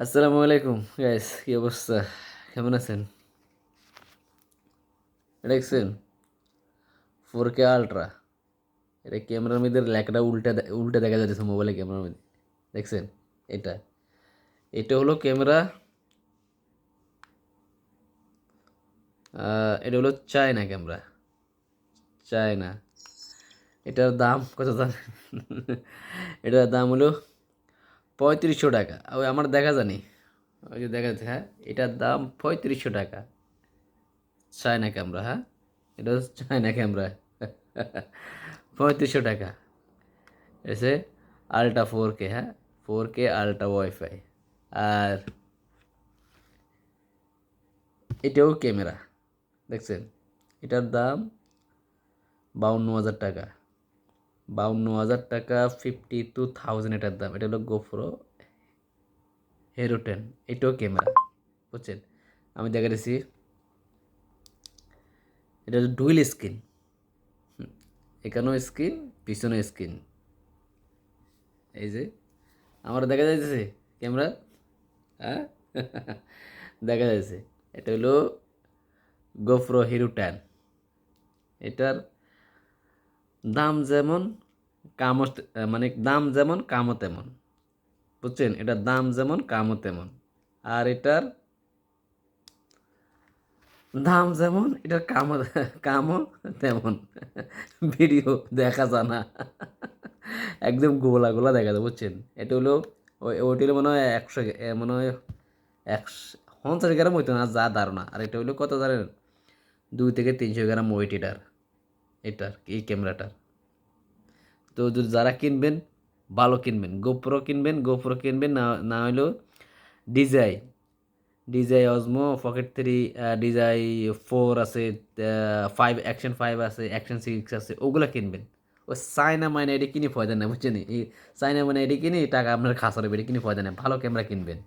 আসসালামু আলাইকুম গাইস, কি অবস্থা? কেমন আছেন? এটা দেখছেন 4K আলট্রা। এটা ক্যামেরার মধ্যে লেখাটা উল্টা দেখা যাচ্ছে মোবাইলে ক্যামেরার মধ্যে। দেখছেন? এটা এটা হলো ক্যামেরা। এটা হলো চায়না ক্যামেরা। চায়না। এটার দাম কত জানেন? এটার দাম হলো 3500 টাকা। ওই আমার দেখা জানি, ওই যে দেখা যাচ্ছে, হ্যাঁ, এটার দাম 3500 টাকা। চায়না ক্যামেরা, হ্যাঁ, এটা হচ্ছে চায়না ক্যামেরা। 3500 টাকা। এসে আলট্রা 4K, হ্যাঁ, 4K আলট্রা ওয়াইফাই। আর এটাও ক্যামেরা। দেখছেন? এটার দাম 52,000 টাকা। 52,000 টাকা, 52,000 এটার দাম। এটা হলো গোপ্রো হেরো 10। এটাও ক্যামেরা, বুঝছেন? আমি দেখা দিচ্ছি, এটা হলো ডুয়েল স্ক্রিন। এখানেও স্ক্রিন, পিছনেও স্ক্রিন। এই যে আমার দেখা যাইতেছে ক্যামেরা, হ্যাঁ। দেখা যাচ্ছে এটা হলো গোপ্রো হিরো 10। এটার দাম যেমন কামও, মানে দাম যেমন কামও তেমন, বুঝছেন? এটার দাম যেমন কামও তেমন। আর এটার দাম যেমন, এটার কামও কামও তেমন। ভিডিও দেখা যায় না, একদম গোলা গোলা দেখা যায়, বুঝছেন? এটা হলো ওইটা হলো মনে হয় 100, মনে হয় 150 গ্রাম হইতো না, যা ধারণা। আর এটা হলো কত জানেন? 2 থেকে 300 গ্রাম ওয়েট এটার এই ক্যামেরাটার। তো যদি যারা কিনবেন, ভালো কিনবেন, গোপ্রো কিনবেন, না না হলেও ডিজাই ডিজাই অজমো পকেট 3, ডিজাই 4 আছে, 5 অ্যাকশন 5 আছে, অ্যাকশন 6 আছে, ওগুলা কিনবেন। ও চায়না মাইনা এটি কিনে ফয়দা না, বুঝছেন? এই চায়না মাইনা এটি কিনে টাকা আপনার খাসার এটি কিনে ফয়দা না, ভালো ক্যামেরা কিনবেন।